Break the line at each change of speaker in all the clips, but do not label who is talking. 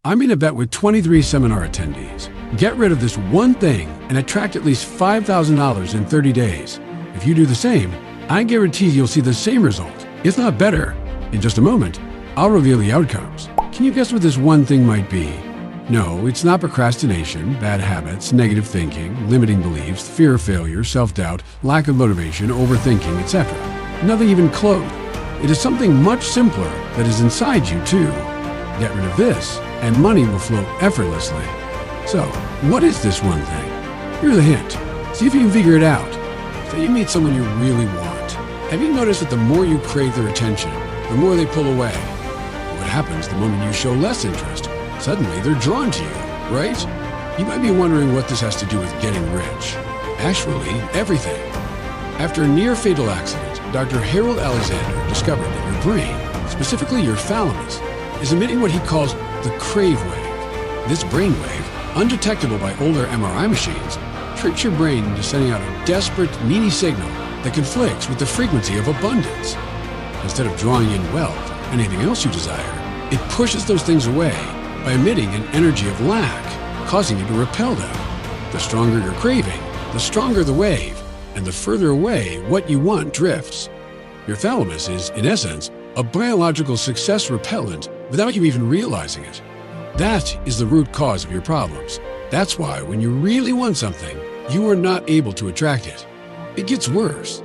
I made a bet with 23 seminar attendees. Get rid of this one thing and attract at least $5,000 in 30 days. If you do the same, I guarantee you'll see the same result, if not better. In just a moment, I'll reveal the outcomes. Can you guess what this one thing might be? No, it's not procrastination, bad habits, negative thinking, limiting beliefs, fear of failure, self-doubt, lack of motivation, overthinking, etc. Nothing even close. It is something much simpler that is inside you too. Get rid of this, and money will flow effortlessly. So, what is this one thing? Here's a hint. See if you can figure it out. Say you meet someone you really want. Have you noticed that the more you crave their attention, the more they pull away? What happens the moment you show less interest? Suddenly they're drawn to you, right? You might be wondering what this has to do with getting rich. Actually, everything. After a near-fatal accident, Dr. Harold Alexander discovered that your brain, specifically your thalamus, is emitting what he calls the crave wave. This brainwave, undetectable by older MRI machines, tricks your brain into sending out a desperate, needy signal that conflicts with the frequency of abundance. Instead of drawing in wealth or anything else you desire, it pushes those things away by emitting an energy of lack, causing you to repel them. The stronger your craving, the stronger the wave, and the further away what you want drifts. Your thalamus is, in essence, a biological success repellent without you even realizing it. That is the root cause of your problems. That's why when you really want something, you are not able to attract it. It gets worse.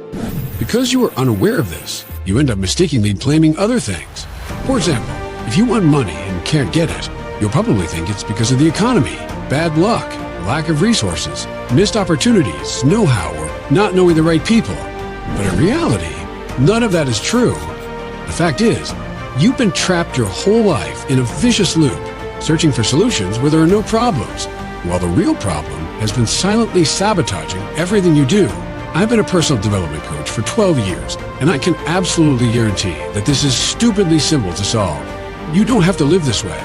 Because you are unaware of this, you end up mistakenly blaming other things. For example, if you want money and can't get it, you'll probably think it's because of the economy, bad luck, lack of resources, missed opportunities, know-how, or not knowing the right people. But in reality, none of that is true. The fact is, you've been trapped your whole life in a vicious loop, searching for solutions where there are no problems, while the real problem has been silently sabotaging everything you do. I've been a personal development coach for 12 years, and I can absolutely guarantee that this is stupidly simple to solve. You don't have to live this way.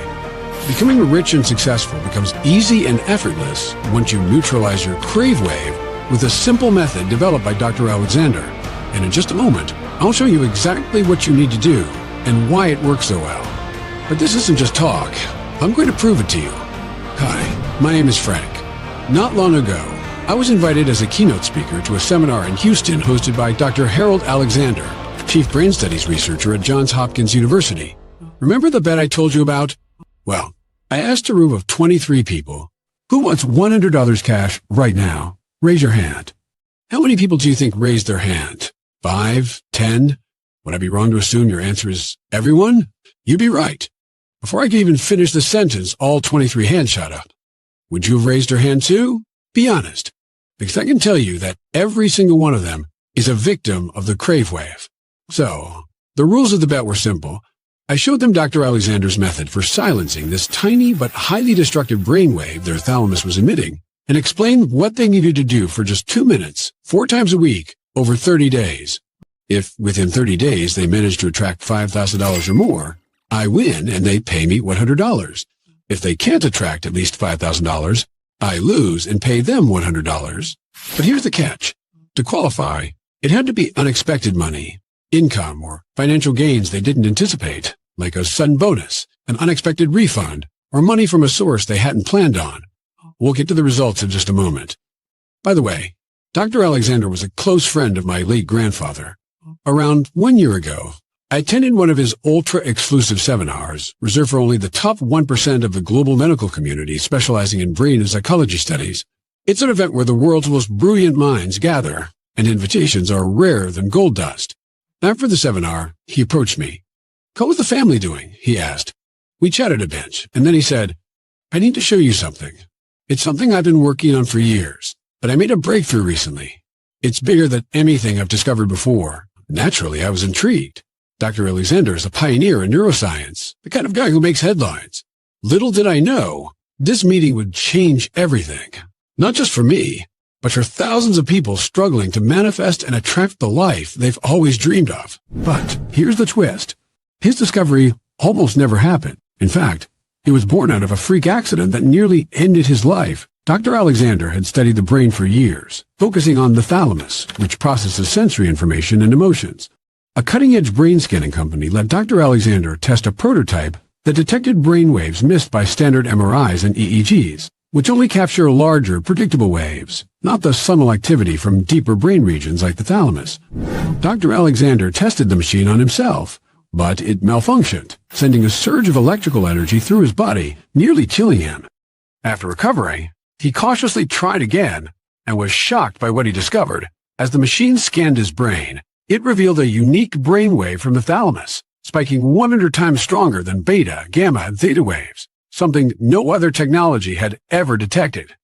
Becoming rich and successful becomes easy and effortless once you neutralize your crave wave with a simple method developed by Dr. Alexander. And in just a moment, I'll show you exactly what you need to do and why it works so well. But this isn't just talk. I'm going to prove it to you. Hi, my name is Frank. Not long ago, I was invited as a keynote speaker to a seminar in Houston hosted by Dr. Harold Alexander, Chief Brain Studies Researcher at Johns Hopkins University. Remember the bet I told you about? Well, I asked a room of 23 people, who wants $100 cash right now? Raise your hand. How many people do you think raised their hand? 5? 10? Would I be wrong to assume your answer is everyone? You'd be right. Before I could even finish the sentence, all 23 hands shot up. Would you have raised your hand too? Be honest, because I can tell you that every single one of them is a victim of the crave wave. So, the rules of the bet were simple. I showed them Dr. Alexander's method for silencing this tiny but highly destructive brainwave their thalamus was emitting, and explained what they needed to do for just 2 minutes, 4 times a week, over 30 days. If within 30 days they manage to attract $5,000 or more, I win and they pay me $100. If they can't attract at least $5,000, I lose and pay them $100. But here's the catch. To qualify, it had to be unexpected money, income, or financial gains they didn't anticipate, like a sudden bonus, an unexpected refund, or money from a source they hadn't planned on. We'll get to the results in just a moment. By the way, Dr. Alexander was a close friend of my late grandfather. Around 1 year ago, I attended one of his ultra-exclusive seminars, reserved for only the top 1% of the global medical community specializing in brain and psychology studies. It's an event where the world's most brilliant minds gather, and invitations are rarer than gold dust. After the seminar, he approached me. "How was the family doing?" he asked. We chatted a bit, and then he said, "I need to show you something. It's something I've been working on for years, but I made a breakthrough recently. It's bigger than anything I've discovered before." Naturally, I was intrigued. Dr. Alexander is a pioneer in neuroscience, the kind of guy who makes headlines. Little did I know, this meeting would change everything. Not just for me, but for thousands of people struggling to manifest and attract the life they've always dreamed of. But here's the twist. His discovery almost never happened. In fact, it was born out of a freak accident that nearly ended his life. Dr. Alexander had studied the brain for years, focusing on the thalamus, which processes sensory information and emotions. A cutting-edge brain scanning company let Dr. Alexander test a prototype that detected brain waves missed by standard MRIs and EEGs, which only capture larger, predictable waves, not the subtle activity from deeper brain regions like the thalamus. Dr. Alexander tested the machine on himself, but it malfunctioned, sending a surge of electrical energy through his body, nearly chilling him. After recovering, he cautiously tried again and was shocked by what he discovered. As the machine scanned his brain, it revealed a unique brainwave from the thalamus, spiking 100 times stronger than beta, gamma, and theta waves, something no other technology had ever detected.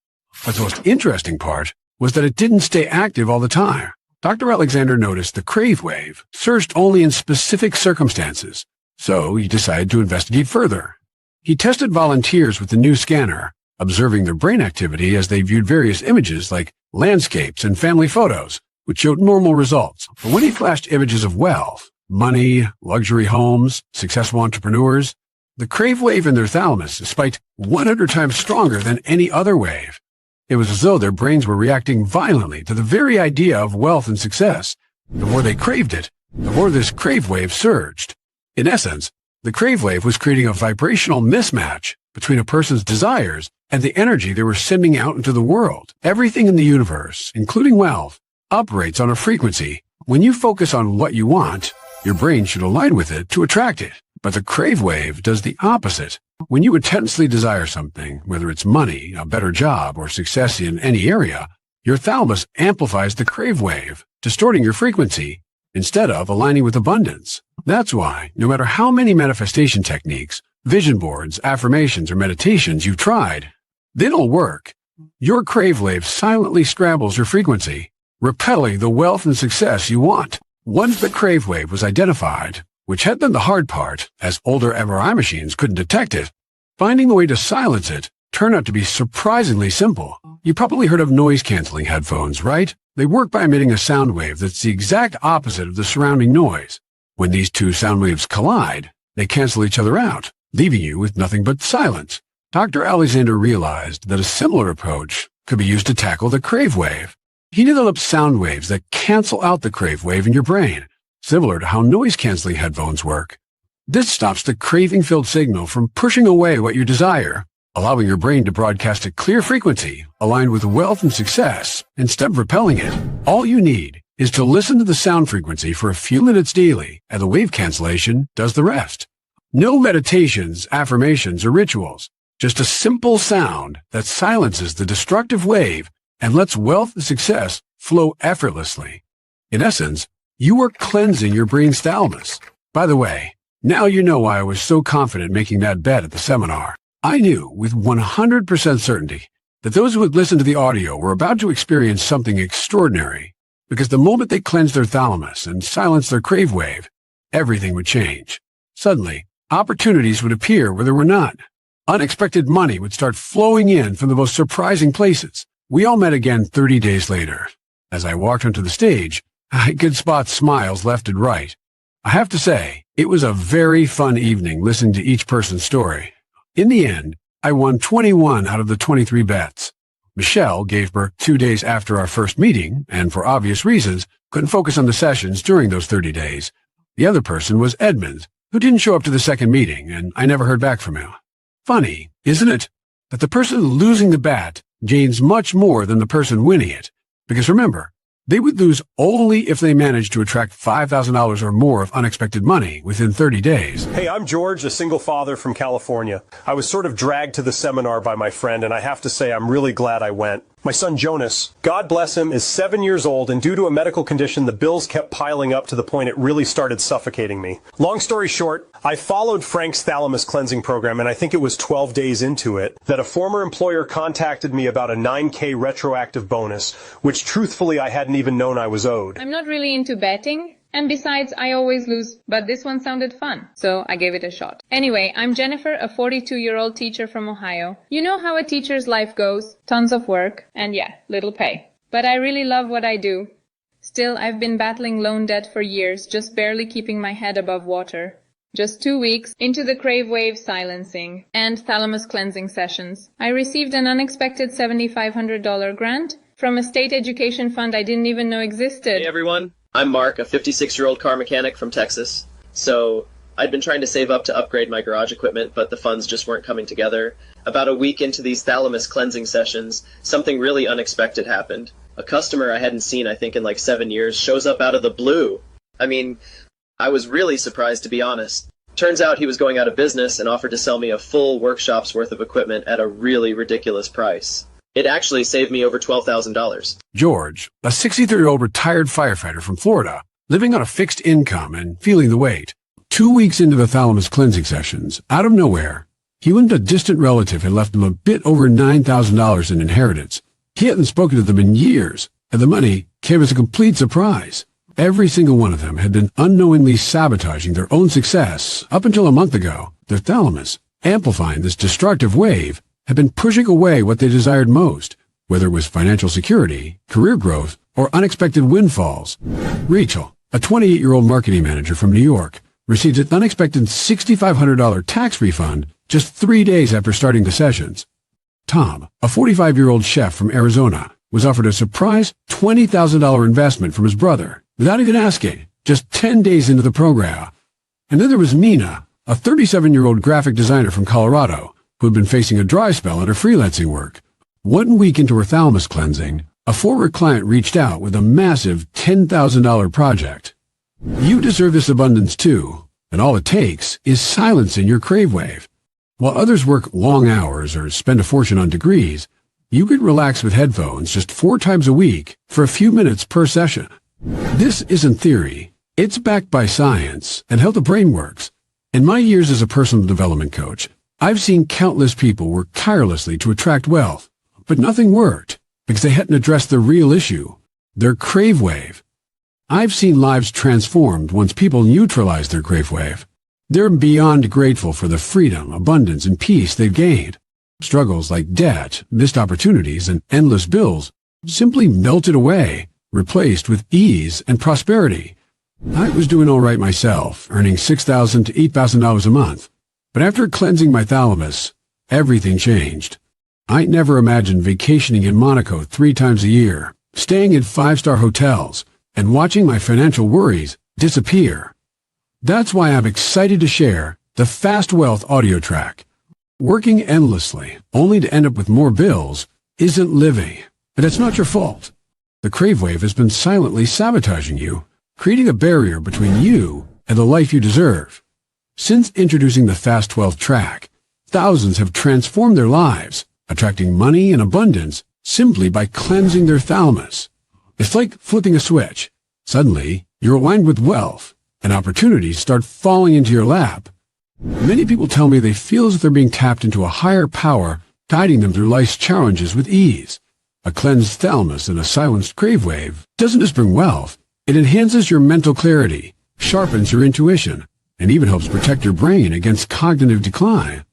But the most interesting part was that it didn't stay active all the time. Dr. Alexander noticed the crave wave surged only in specific circumstances, so he decided to investigate further. He tested volunteers with the new scanner, observing their brain activity as they viewed various images like landscapes and family photos, which showed normal results. But when he flashed images of wealth, money, luxury homes, successful entrepreneurs, the crave wave in their thalamus spiked 100 times stronger than any other wave. It was as though their brains were reacting violently to the very idea of wealth and success. The more they craved it, the more this crave wave surged. In essence, the crave wave was creating a vibrational mismatch between a person's desires and the energy they were sending out into the world. Everything in the universe, including wealth, operates on a frequency. When you focus on what you want, your brain should align with it to attract it. But the crave wave does the opposite. When you intensely desire something, whether it's money, a better job, or success in any area, your thalamus amplifies the crave wave, distorting your frequency instead of aligning with abundance. That's why, no matter how many manifestation techniques, vision boards, affirmations, or meditations you've tried, they don't work. Your crave wave silently scrambles your frequency, repelling the wealth and success you want. Once the crave wave was identified, which had been the hard part, as older MRI machines couldn't detect it, finding a way to silence it turned out to be surprisingly simple. You probably heard of noise-canceling headphones, right? They work by emitting a sound wave that's the exact opposite of the surrounding noise. When these two sound waves collide, they cancel each other out, leaving you with nothing but silence. Dr. Alexander realized that a similar approach could be used to tackle the crave wave. He developed sound waves that cancel out the crave wave in your brain, similar to how noise-canceling headphones work. This stops the craving-filled signal from pushing away what you desire, allowing your brain to broadcast a clear frequency aligned with wealth and success instead of repelling it. All you need is to listen to the sound frequency for a few minutes daily, and the wave cancellation does the rest. No meditations, affirmations, or rituals, just a simple sound that silences the destructive wave and lets wealth and success flow effortlessly. In essence, you are cleansing your brain's thalamus. By the way, now you know why I was so confident making that bet at the seminar. I knew with 100% certainty that those who would listen to the audio were about to experience something extraordinary, because the moment they cleansed their thalamus and silenced their crave wave, everything would change. Suddenly, opportunities would appear where there were none. Unexpected money would start flowing in from the most surprising places. We all met again 30 days later. As I walked onto the stage, I could spot smiles left and right. I have to say, it was a very fun evening listening to each person's story. In the end, I won 21 out of the 23 bets. Michelle gave birth 2 days after our first meeting, and for obvious reasons, couldn't focus on the sessions during those 30 days. The other person was Edmund, who didn't show up to the second meeting, and I never heard back from him. Funny, isn't it, that the person losing the bet gains much more than the person winning it? Because remember, they would lose only if they managed to attract $5,000 or more of unexpected money within 30 days.
Hey, I'm George, a single father from California. I was sort of dragged to the seminar by my friend, and I have to say I'm really glad I went. My son Jonas, God bless him, is 7 years old, and due to a medical condition, the bills kept piling up to the point it really started suffocating me. Long story short, I followed Frank's thalamus cleansing program, and I think it was 12 days into it that a former employer contacted me about a $9K retroactive bonus, which truthfully I hadn't even known I was owed.
I'm not really into betting. And besides, I always lose, but this one sounded fun, so I gave it a shot. Anyway, I'm Jennifer, a 42-year-old teacher from Ohio. You know how a teacher's life goes, tons of work, and yeah, little pay. But I really love what I do. Still, I've been battling loan debt for years, just barely keeping my head above water. Just 2 weeks into the crave wave silencing and thalamus cleansing sessions, I received an unexpected $7,500 grant from a state education fund I didn't even know existed.
Hey everyone. I'm Mark, a 56-year-old car mechanic from Texas. So, I'd been trying to save up to upgrade my garage equipment, but the funds just weren't coming together. About a week into these thalamus cleansing sessions, something really unexpected happened. A customer I hadn't seen, I think, in like 7 years shows up out of the blue. I mean, I was really surprised, to be honest. Turns out he was going out of business and offered to sell me a full workshop's worth of equipment at a really ridiculous price. It actually saved me over $12,000.
George, a 63-year-old retired firefighter from Florida, living on a fixed income and feeling the weight. 2 weeks into the thalamus cleansing sessions, out of nowhere, he learned a distant relative had left him a bit over $9,000 in inheritance. He hadn't spoken to them in years, and the money came as a complete surprise. Every single one of them had been unknowingly sabotaging their own success up until a month ago. Their thalamus, amplifying this destructive wave, had been pushing away what they desired most, whether it was financial security, career growth, or unexpected windfalls. Rachel, a 28-year-old marketing manager from New York, received an unexpected $6,500 tax refund just 3 days after starting the sessions. Tom, a 45-year-old chef from Arizona, was offered a surprise $20,000 investment from his brother, without even asking, just 10 days into the program. And then there was Mina, a 37-year-old graphic designer from Colorado, who had been facing a dry spell at her freelancing work. 1 week into her thalamus cleansing, a former client reached out with a massive $10,000 project. You deserve this abundance too, and all it takes is silencing your crave wave. While others work long hours or spend a fortune on degrees, you can relax with headphones just 4 times a week for a few minutes per session. This isn't theory. It's backed by science and how the brain works. In my years as a personal development coach, I've seen countless people work tirelessly to attract wealth, but nothing worked because they hadn't addressed the real issue, their crave wave. I've seen lives transformed once people neutralize their crave wave. They're beyond grateful for the freedom, abundance, and peace they've gained. Struggles like debt, missed opportunities, and endless bills simply melted away, replaced with ease and prosperity. I was doing all right myself, earning $6,000 to $8,000 a month. But after cleansing my thalamus, everything changed. I never imagined vacationing in Monaco 3 times a year, staying in 5-star hotels, and watching my financial worries disappear. That's why I'm excited to share the Fast Wealth audio track. Working endlessly, only to end up with more bills, isn't living, but it's not your fault. The crave wave has been silently sabotaging you, creating a barrier between you and the life you deserve. Since introducing the Fast Wealth track, thousands have transformed their lives, attracting money and abundance simply by cleansing their thalamus. It's like flipping a switch. Suddenly, you're aligned with wealth, and opportunities start falling into your lap. Many people tell me they feel as if they're being tapped into a higher power, guiding them through life's challenges with ease. A cleansed thalamus and a silenced crave wave doesn't just bring wealth, it enhances your mental clarity, sharpens your intuition, and even helps protect your brain against cognitive decline.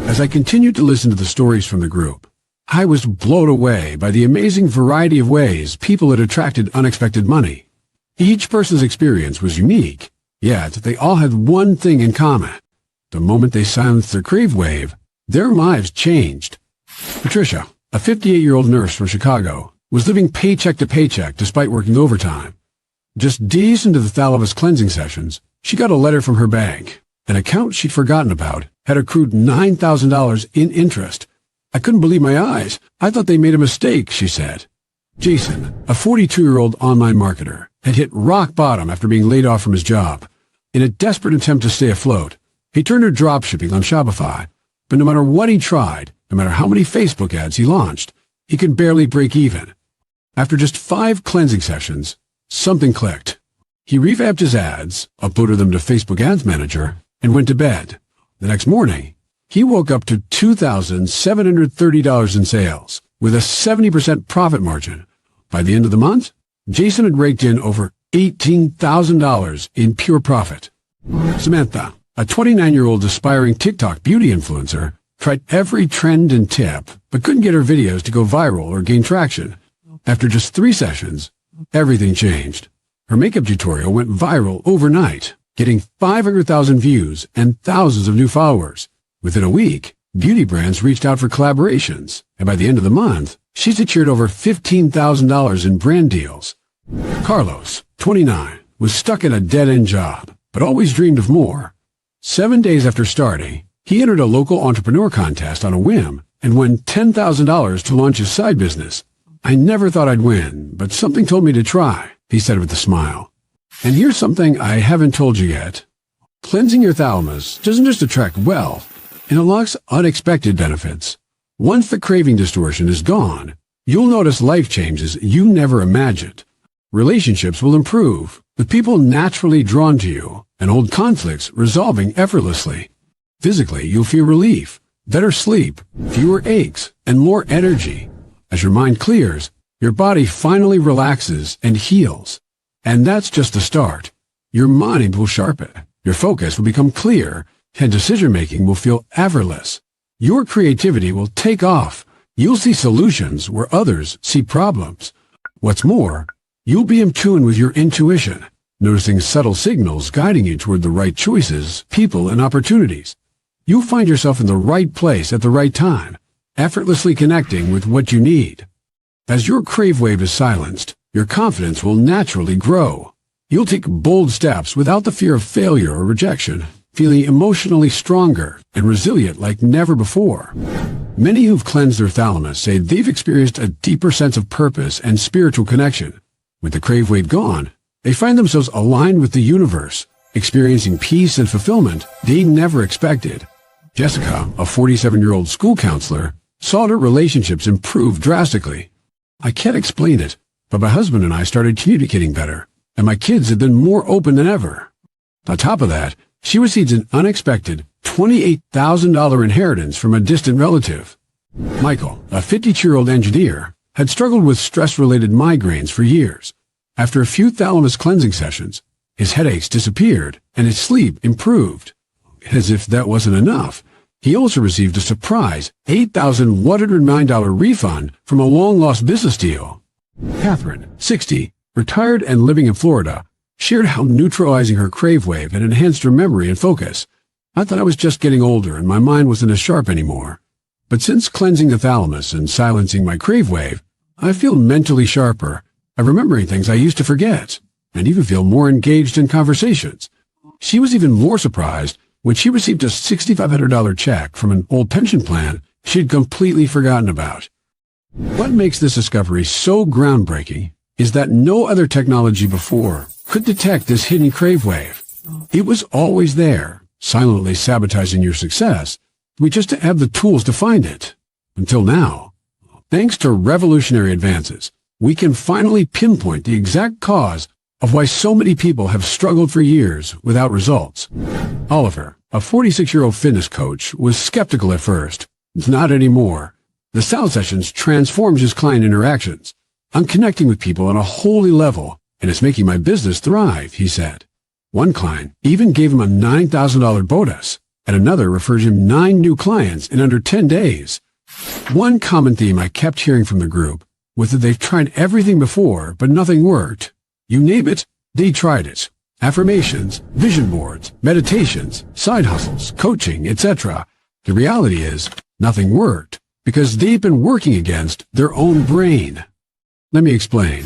As I continued to listen to the stories from the group, I was blown away by the amazing variety of ways people had attracted unexpected money. Each person's experience was unique, yet they all had one thing in common. The moment they silenced their crave wave, their lives changed. Patricia, a 58-year-old nurse from Chicago, was living paycheck to paycheck despite working overtime. Just days into the thalamus cleansing sessions, she got a letter from her bank. An account she'd forgotten about had accrued $9,000 in interest. I couldn't believe my eyes. I thought they made a mistake, she said. Jason, a 42-year-old online marketer, had hit rock bottom after being laid off from his job. In a desperate attempt to stay afloat, he turned to dropshipping on Shopify. But no matter what he tried, no matter how many Facebook ads he launched, he could barely break even. After just 5 cleansing sessions, something clicked. He revamped his ads, uploaded them to Facebook Ads Manager, and went to bed. The next morning, he woke up to $2,730 in sales, with a 70% profit margin. By the end of the month, Jason had raked in over $18,000 in pure profit. Samantha, a 29-year-old aspiring TikTok beauty influencer, tried every trend and tip, but couldn't get her videos to go viral or gain traction. After just 3 sessions, everything changed. Her makeup tutorial went viral overnight, getting 500,000 views and thousands of new followers. Within a week, beauty brands reached out for collaborations, and by the end of the month, she secured over $15,000 in brand deals. Carlos, 29, was stuck in a dead-end job, but always dreamed of more. 7 days after starting, he entered a local entrepreneur contest on a whim and won $10,000 to launch his side business. I never thought I'd win, but something told me to try, he said with a smile. And here's something I haven't told you yet. Cleansing your thalamus doesn't just attract wealth, it unlocks unexpected benefits. Once the craving distortion is gone, you'll notice life changes you never imagined. Relationships will improve, with people naturally drawn to you, and old conflicts resolving effortlessly. Physically, you'll feel relief, better sleep, fewer aches, and more energy. As your mind clears, your body finally relaxes and heals. And that's just the start. Your mind will sharpen, your focus will become clear, and decision-making will feel effortless. Your creativity will take off. You'll see solutions where others see problems. What's more, you'll be in tune with your intuition, noticing subtle signals guiding you toward the right choices, people, and opportunities. You'll find yourself in the right place at the right time, effortlessly connecting with what you need. As your crave wave is silenced, your confidence will naturally grow. You'll take bold steps without the fear of failure or rejection, feeling emotionally stronger and resilient like never before. Many who've cleansed their thalamus say they've experienced a deeper sense of purpose and spiritual connection. With the crave wave gone, they find themselves aligned with the universe, experiencing peace and fulfillment they never expected. Jessica, a 47-year-old school counselor, saw her relationships improve drastically. I can't explain it, but my husband and I started communicating better, and my kids have been more open than ever. On top of that, she received an unexpected $28,000 inheritance from a distant relative. Michael, a 52-year-old engineer, had struggled with stress-related migraines for years. After a few thalamus cleansing sessions, his headaches disappeared and his sleep improved. As if that wasn't enough, he also received a surprise $8,109 refund from a long-lost business deal. Catherine, 60, retired and living in Florida, shared how neutralizing her crave wave had enhanced her memory and focus. I thought I was just getting older and my mind wasn't as sharp anymore. But since cleansing the thalamus and silencing my crave wave, I feel mentally sharper. I'm remembering things I used to forget, and even feel more engaged in conversations. She was even more surprised when she received a $6,500 check from an old pension plan she'd completely forgotten about. What makes this discovery so groundbreaking is that no other technology before could detect this hidden crave wave. It was always there, silently sabotaging your success. We just have the tools to find it. Until now, thanks to revolutionary advances, we can finally pinpoint the exact cause of why so many people have struggled for years without results. Oliver, a 46-year-old fitness coach, was skeptical at first. Not anymore. The sound sessions transformed his client interactions. I'm connecting with people on a holy level, and it's making my business thrive, he said. One client even gave him a $9,000 bonus, and another referred him 9 new clients in under 10 days. One common theme I kept hearing from the group was that they've tried everything before, but nothing worked. You name it, they tried it. Affirmations, vision boards, meditations, side hustles, coaching, etc. The reality is, nothing worked, because they've been working against their own brain. Let me explain.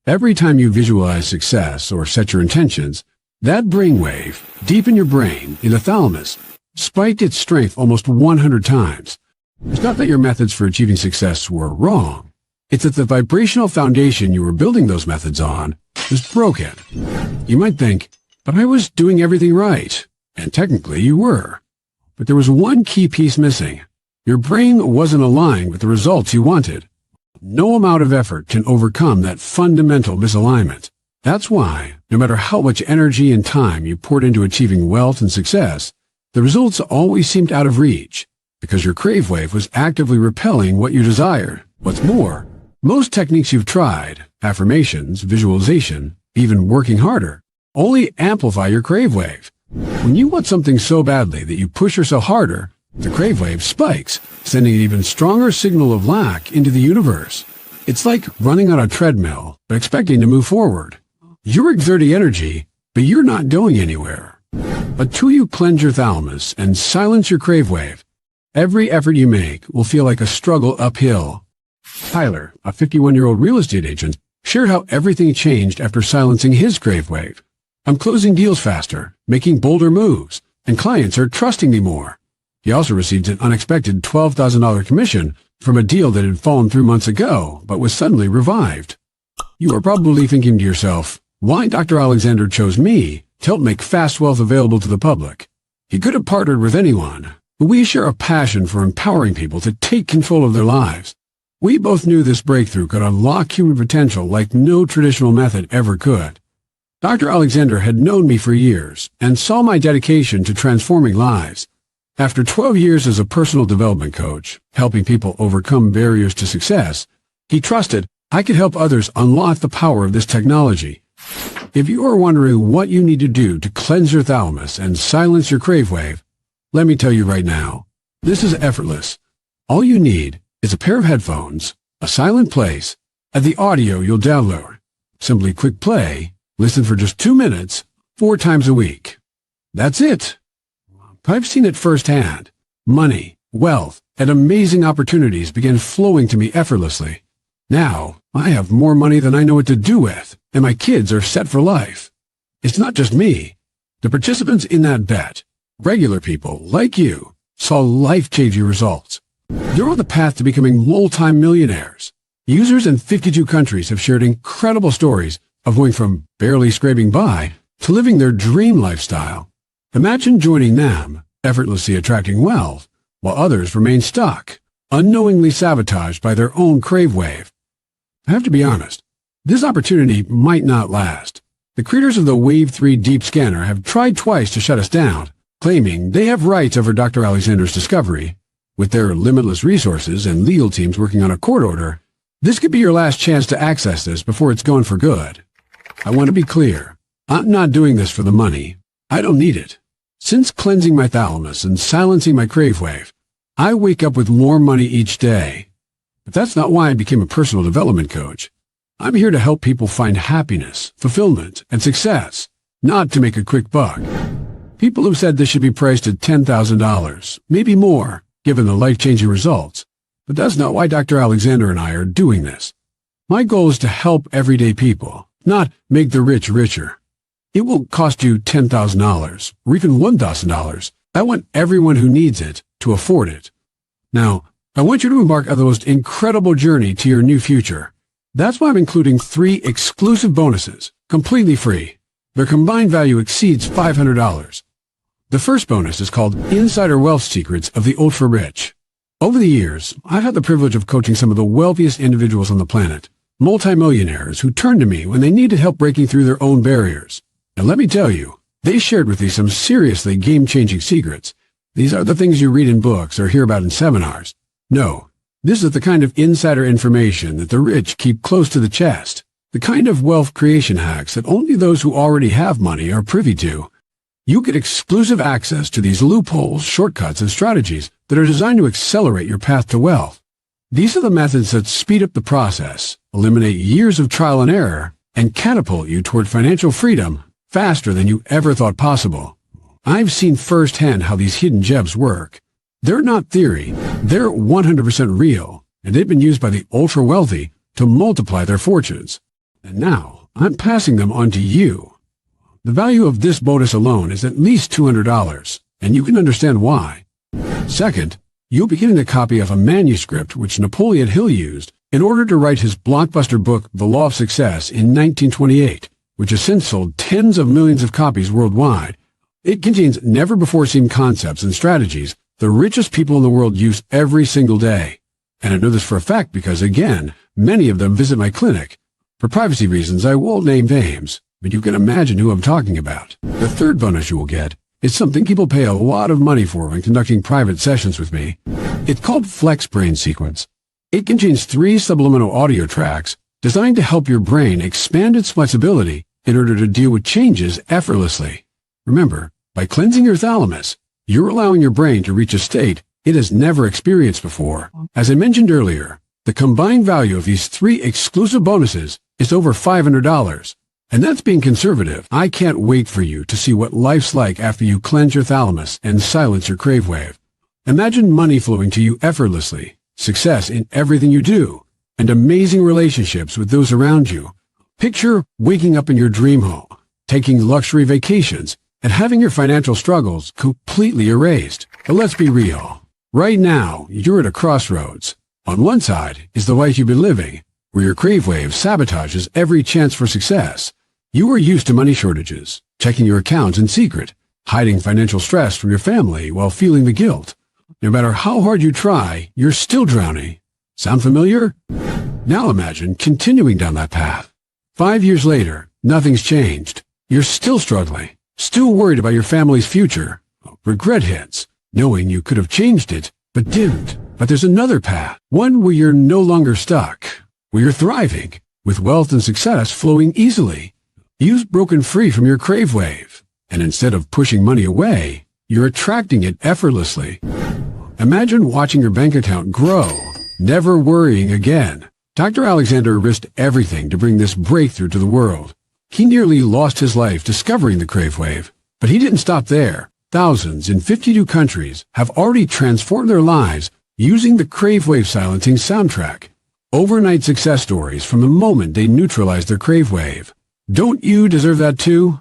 Every time you visualize success or set your intentions, that brainwave, deep in your brain, in the thalamus, spiked its strength almost 100 times. It's not that your methods for achieving success were wrong. It's that the vibrational foundation you were building those methods on was broken. You might think, but I was doing everything right, and technically you were. But there was one key piece missing. Your brain wasn't aligned with the results you wanted. No amount of effort can overcome that fundamental misalignment. That's why, no matter how much energy and time you poured into achieving wealth and success, the results always seemed out of reach, because your crave wave was actively repelling what you desired. What's more, most techniques you've tried, affirmations, visualization, even working harder, only amplify your crave wave. When you want something so badly that you push yourself harder, the crave wave spikes, sending an even stronger signal of lack into the universe. It's like running on a treadmill, but expecting to move forward. You're exerting energy, but you're not going anywhere. Until you cleanse your thalamus and silence your crave wave, every effort you make will feel like a struggle uphill. Tyler, a 51-year-old real estate agent, shared how everything changed after silencing his crave wave. I'm closing deals faster, making bolder moves, and clients are trusting me more. He also received an unexpected $12,000 commission from a deal that had fallen through months ago, but was suddenly revived. You are probably thinking to yourself, why Dr. Alexander chose me to help make fast wealth available to the public. He could have partnered with anyone, but we share a passion for empowering people to take control of their lives. We both knew this breakthrough could unlock human potential like no traditional method ever could. Dr. Alexander had known me for years and saw my dedication to transforming lives. After 12 years as a personal development coach, helping people overcome barriers to success, he trusted I could help others unlock the power of this technology. If you are wondering what you need to do to cleanse your thalamus and silence your crave wave, let me tell you right now, this is effortless. All you need is a pair of headphones, a silent place, and the audio you'll download. Simply click play, listen for just 2 minutes, 4 times a week. That's it. I've seen it firsthand. Money, wealth, and amazing opportunities begin flowing to me effortlessly. Now, I have more money than I know what to do with, and my kids are set for life. It's not just me. The participants in that bet, regular people like you, saw life-changing results. You're on the path to becoming multi-millionaires. Users in 52 countries have shared incredible stories of going from barely scraping by to living their dream lifestyle. Imagine joining them, effortlessly attracting wealth, while others remain stuck, unknowingly sabotaged by their own crave wave. I have to be honest, this opportunity might not last. The creators of the Wave 3 Deep Scanner have tried twice to shut us down, claiming they have rights over Dr. Alexander's discovery. With their limitless resources and legal teams working on a court order, this could be your last chance to access this before it's gone for good. I want to be clear. I'm not doing this for the money. I don't need it. Since cleansing my thalamus and silencing my crave wave, I wake up with more money each day. But that's not why I became a personal development coach. I'm here to help people find happiness, fulfillment, and success, not to make a quick buck. People have said this should be priced at $10,000, maybe more, given the life-changing results. But that's not why Dr. Alexander and I are doing this. My goal is to help everyday people, not make the rich richer. It will cost you $10,000 or even $1,000. I want everyone who needs it to afford it. Now, I want you to embark on the most incredible journey to your new future. That's why I'm including 3 exclusive bonuses, completely free. Their combined value exceeds $500. The first bonus is called Insider Wealth Secrets of the Ultra-Rich. Over the years, I've had the privilege of coaching some of the wealthiest individuals on the planet, multimillionaires who turned to me when they needed help breaking through their own barriers. And let me tell you, they shared with me some seriously game-changing secrets. These are the things you read in books or hear about in seminars. No, this is the kind of insider information that the rich keep close to the chest, the kind of wealth creation hacks that only those who already have money are privy to. You get exclusive access to these loopholes, shortcuts, and strategies that are designed to accelerate your path to wealth. These are the methods that speed up the process, eliminate years of trial and error, and catapult you toward financial freedom faster than you ever thought possible. I've seen firsthand how these hidden gems work. They're not theory, they're 100% real, and they've been used by the ultra-wealthy to multiply their fortunes. And now, I'm passing them on to you. The value of this bonus alone is at least $200, and you can understand why. Second, you'll be getting a copy of a manuscript which Napoleon Hill used in order to write his blockbuster book, The Law of Success, in 1928, which has since sold tens of millions of copies worldwide. It contains never-before-seen concepts and strategies the richest people in the world use every single day. And I know this for a fact because, again, many of them visit my clinic. For privacy reasons, I won't name names, but you can imagine who I'm talking about. The third bonus you will get is something people pay a lot of money for when conducting private sessions with me. It's called Flex Brain Sequence. It contains 3 subliminal audio tracks designed to help your brain expand its flexibility in order to deal with changes effortlessly. Remember, by cleansing your thalamus, you're allowing your brain to reach a state it has never experienced before. As I mentioned earlier, the combined value of these 3 exclusive bonuses is over $500. And that's being conservative. I can't wait for you to see what life's like after you cleanse your thalamus and silence your crave wave. Imagine money flowing to you effortlessly, success in everything you do, and amazing relationships with those around you. Picture waking up in your dream home, taking luxury vacations, and having your financial struggles completely erased. But let's be real. Right now, you're at a crossroads. On one side is the life you've been living, where your crave wave sabotages every chance for success. You are used to money shortages, checking your accounts in secret, hiding financial stress from your family while feeling the guilt. No matter how hard you try, you're still drowning. Sound familiar? Now imagine continuing down that path. 5 years later, nothing's changed. You're still struggling, still worried about your family's future. Regret hits, knowing you could have changed it, but didn't. But there's another path, one where you're no longer stuck, where you're thriving, with wealth and success flowing easily. You've broken free from your crave wave, and instead of pushing money away, you're attracting it effortlessly. Imagine watching your bank account grow, never worrying again. Dr. Alexander risked everything to bring this breakthrough to the world. He nearly lost his life discovering the crave wave, but he didn't stop there. Thousands in 52 countries have already transformed their lives using the crave wave silencing soundtrack. Overnight success stories from the moment they neutralized their crave wave. Don't you deserve that too?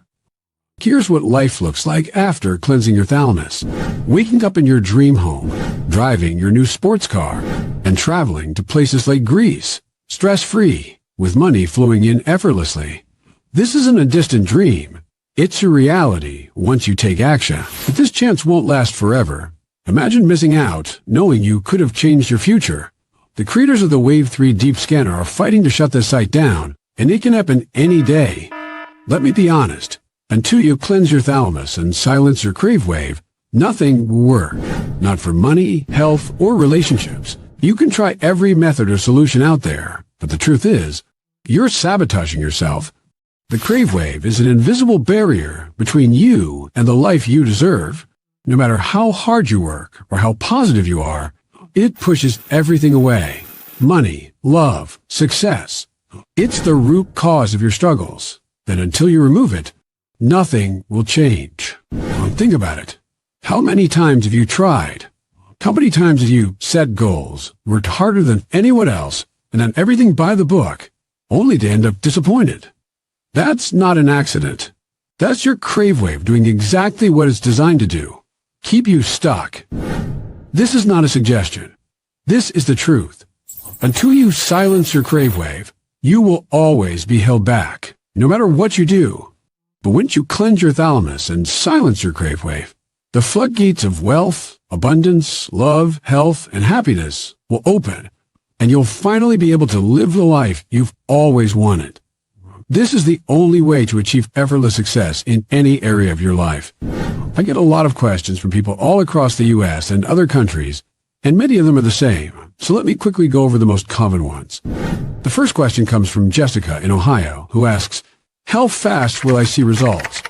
Here's what life looks like after cleansing your thalamus. Waking up in your dream home, driving your new sports car, and traveling to places like Greece, stress-free, with money flowing in effortlessly. This isn't a distant dream. It's a reality once you take action. But this chance won't last forever. Imagine missing out, knowing you could have changed your future. The creators of the Wave 3 Deep Scanner are fighting to shut this site down, and it can happen any day. Let me be honest. Until you cleanse your thalamus and silence your crave wave, nothing will work. Not for money, health, or relationships. You can try every method or solution out there, but the truth is, you're sabotaging yourself. The crave wave is an invisible barrier between you and the life you deserve. No matter how hard you work or how positive you are, it pushes everything away. Money, love, success. It's the root cause of your struggles. Then until you remove it, nothing will change. Think about it. How many times have you tried? How many times have you set goals, worked harder than anyone else, and done everything by the book, only to end up disappointed? That's not an accident. That's your crave wave doing exactly what it's designed to do. Keep you stuck. This is not a suggestion. This is the truth. Until you silence your crave wave, you will always be held back, no matter what you do. But once you cleanse your thalamus and silence your crave wave, the floodgates of wealth, abundance, love, health, and happiness will open, and you'll finally be able to live the life you've always wanted. This is the only way to achieve effortless success in any area of your life. I get a lot of questions from people all across the U.S. and other countries, and many of them are the same, so let me quickly go over the most common ones. The first question comes from Jessica in Ohio, who asks, how fast will I see results?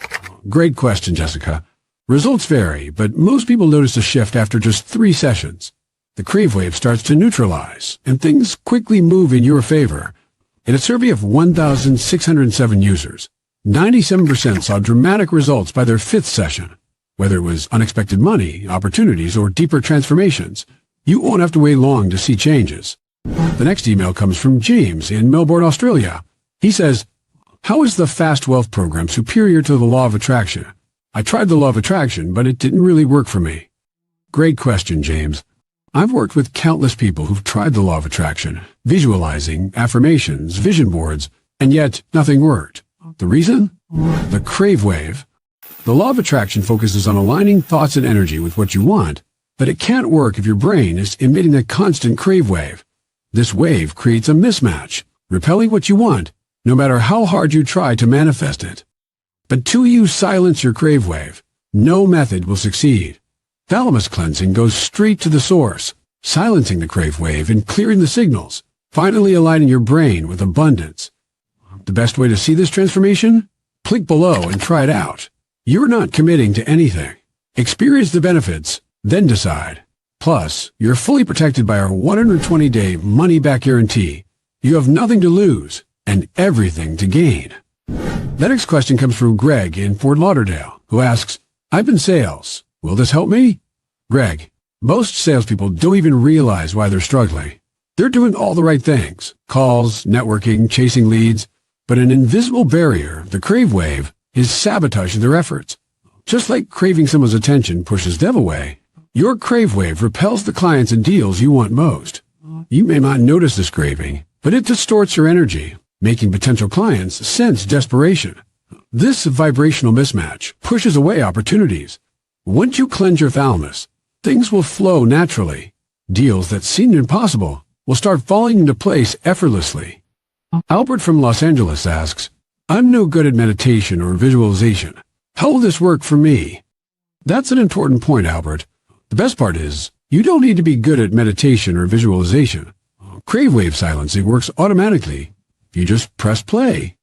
Great question, Jessica. Results vary, but most people notice a shift after just 3 sessions. The crave wave starts to neutralize, and things quickly move in your favor. In a survey of 1,607 users, 97% saw dramatic results by their 5th session. Whether it was unexpected money, opportunities, or deeper transformations, you won't have to wait long to see changes. The next email comes from James in Melbourne, Australia. He says, how is the Fast Wealth program superior to the Law of Attraction? I tried the Law of Attraction, but it didn't really work for me. Great question, James. I've worked with countless people who've tried the Law of Attraction, visualizing, affirmations, vision boards, and yet nothing worked. The reason? The crave wave. The Law of Attraction focuses on aligning thoughts and energy with what you want, but it can't work if your brain is emitting a constant crave wave. This wave creates a mismatch, repelling what you want, no matter how hard you try to manifest it. But till you silence your crave wave, no method will succeed. Thalamus cleansing goes straight to the source, silencing the crave wave and clearing the signals, finally aligning your brain with abundance. The best way to see this transformation? Click below and try it out. You're not committing to anything. Experience the benefits, then decide. Plus, you're fully protected by our 120-day money-back guarantee. You have nothing to lose and everything to gain. The next question comes from Greg in Fort Lauderdale, who asks, I've been sales. Will this help me? Greg, most salespeople don't even realize why they're struggling. They're doing all the right things, calls, networking, chasing leads, but an invisible barrier, the crave wave, is sabotaging their efforts. Just like craving someone's attention pushes them away, your crave wave repels the clients and deals you want most. You may not notice this craving, but it distorts your energy, making potential clients sense desperation. This vibrational mismatch pushes away opportunities. Once you cleanse your thalamus, things will flow naturally. Deals that seemed impossible will start falling into place effortlessly. Albert from Los Angeles asks, I'm no good at meditation or visualization. How will this work for me? That's an important point, Albert. The best part is, you don't need to be good at meditation or visualization. Crave wave silencing works automatically. You just press play.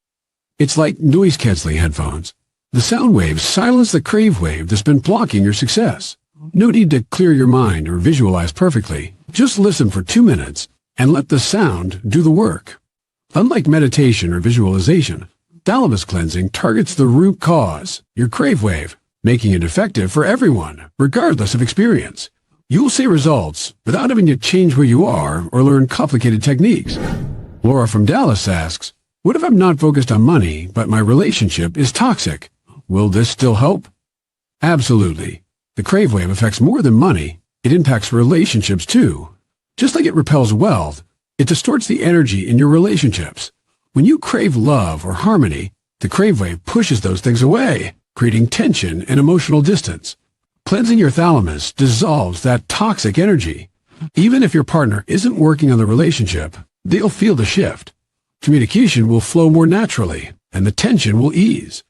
It's like noise-canceling headphones. The sound waves silence the crave wave that's been blocking your success. No need to clear your mind or visualize perfectly. Just listen for 2 minutes and let the sound do the work. Unlike meditation or visualization, thalamus cleansing targets the root cause, your crave wave, making it effective for everyone, regardless of experience. You'll see results without having to change where you are or learn complicated techniques. Laura from Dallas asks, what if I'm not focused on money, but my relationship is toxic? Will this still help? Absolutely. The crave wave affects more than money. It impacts relationships too. Just like it repels wealth, it distorts the energy in your relationships. When you crave love or harmony, the crave wave pushes those things away, creating tension and emotional distance. Cleansing your thalamus dissolves that toxic energy. Even if your partner isn't working on the relationship, they'll feel the shift. Communication will flow more naturally, and the tension will ease.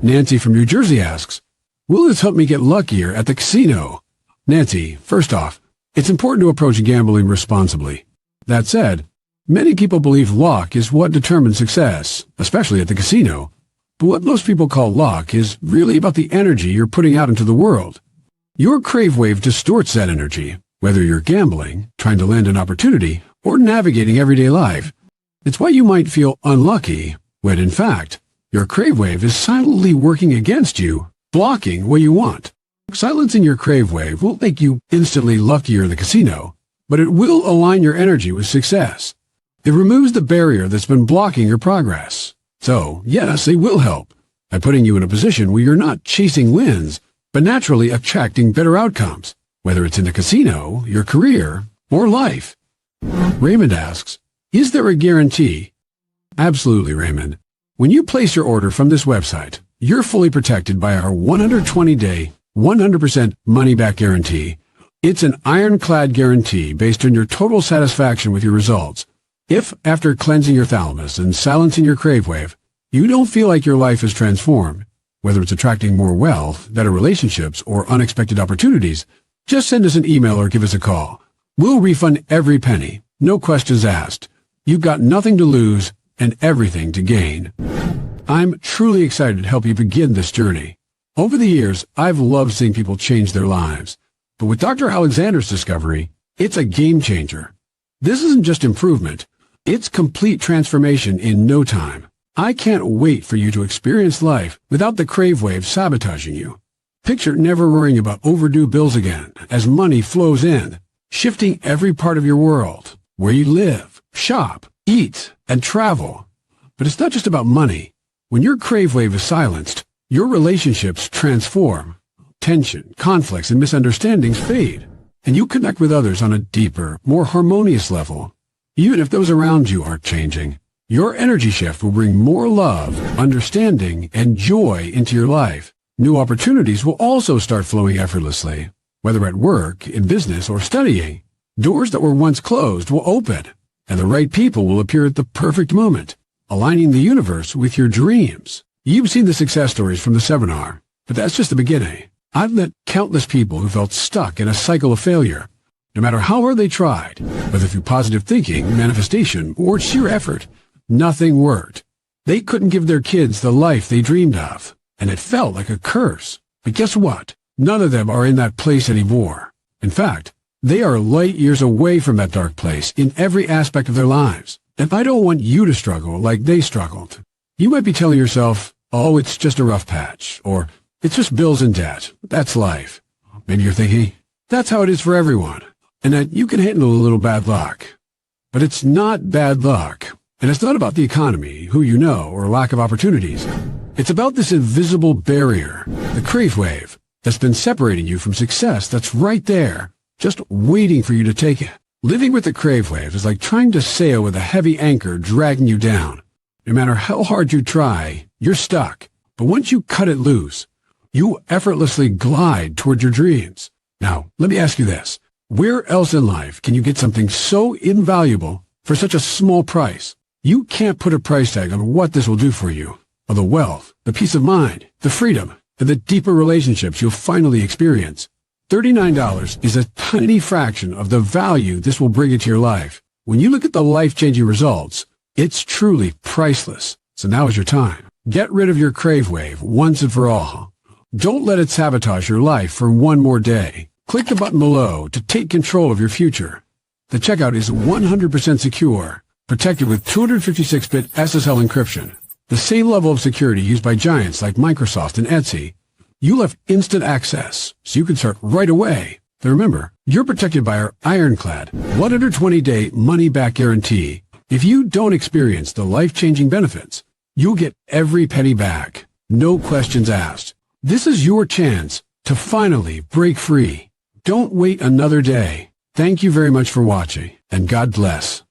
Nancy from New Jersey asks, will this help me get luckier at the casino? Nancy, first off, it's important to approach gambling responsibly. That said, many people believe luck is what determines success, especially at the casino. But what most people call luck is really about the energy you're putting out into the world. Your crave wave distorts that energy, whether you're gambling, trying to land an opportunity, or navigating everyday life. It's why you might feel unlucky, when in fact, your crave wave is silently working against you, blocking what you want. Silencing your crave wave won't make you instantly luckier in the casino, but it will align your energy with success. It removes the barrier that's been blocking your progress. So, yes, they will help by putting you in a position where you're not chasing wins, but naturally attracting better outcomes, whether it's in the casino, your career, or life. Raymond asks, is there a guarantee? Absolutely, Raymond. When you place your order from this website, you're fully protected by our 120-day, 100% money-back guarantee. It's an ironclad guarantee based on your total satisfaction with your results. If, after cleansing your thalamus and silencing your crave wave, you don't feel like your life is transformed, whether it's attracting more wealth, better relationships, or unexpected opportunities, just send us an email or give us a call. We'll refund every penny, no questions asked. You've got nothing to lose and everything to gain. I'm truly excited to help you begin this journey. Over the years, I've loved seeing people change their lives. But with Dr. Alexander's discovery, it's a game changer. This isn't just improvement. It's complete transformation in no time. I can't wait for you to experience life without the crave wave sabotaging you. Picture never worrying about overdue bills again as money flows in, shifting every part of your world, where you live, shop, eat, and travel. But it's not just about money. When your crave wave is silenced, your relationships transform. Tension, conflicts, and misunderstandings fade, and you connect with others on a deeper, more harmonious level. Even if those around you aren't changing, your energy shift will bring more love, understanding, and joy into your life. New opportunities will also start flowing effortlessly, whether at work, in business, or studying. Doors that were once closed will open, and the right people will appear at the perfect moment, aligning the universe with your dreams. You've seen the success stories from the seminar, but that's just the beginning. I've met countless people who felt stuck in a cycle of failure. No matter how hard they tried, whether through positive thinking, manifestation, or sheer effort, nothing worked. They couldn't give their kids the life they dreamed of, and it felt like a curse. But guess what? None of them are in that place anymore. In fact, they are light years away from that dark place in every aspect of their lives. And I don't want you to struggle like they struggled. You might be telling yourself, oh, it's just a rough patch, or it's just bills and debt. That's life. Maybe you're thinking, that's how it is for everyone, and that you can handle a little bad luck. But it's not bad luck, and it's not about the economy, who you know, or lack of opportunities. It's about this invisible barrier, the crave wave, that's been separating you from success that's right there, just waiting for you to take it. Living with the crave wave is like trying to sail with a heavy anchor dragging you down. No matter how hard you try, you're stuck. But once you cut it loose, you effortlessly glide toward your dreams. Now, let me ask you this. Where else in life can you get something so invaluable for such a small price? You can't put a price tag on what this will do for you, or the wealth, the peace of mind, the freedom, and the deeper relationships you'll finally experience. $39 is a tiny fraction of the value this will bring into your life. When you look at the life-changing results, it's truly priceless. So now is your time. Get rid of your crave wave once and for all. Don't let it sabotage your life for one more day. Click the button below to take control of your future. The checkout is 100% secure, protected with 256-bit SSL encryption, the same level of security used by giants like Microsoft and Etsy. You'll have instant access, so you can start right away. But remember, you're protected by our ironclad 120-day money-back guarantee. If you don't experience the life-changing benefits, you'll get every penny back, no questions asked. This is your chance to finally break free. Don't wait another day. Thank you very much for watching, and God bless.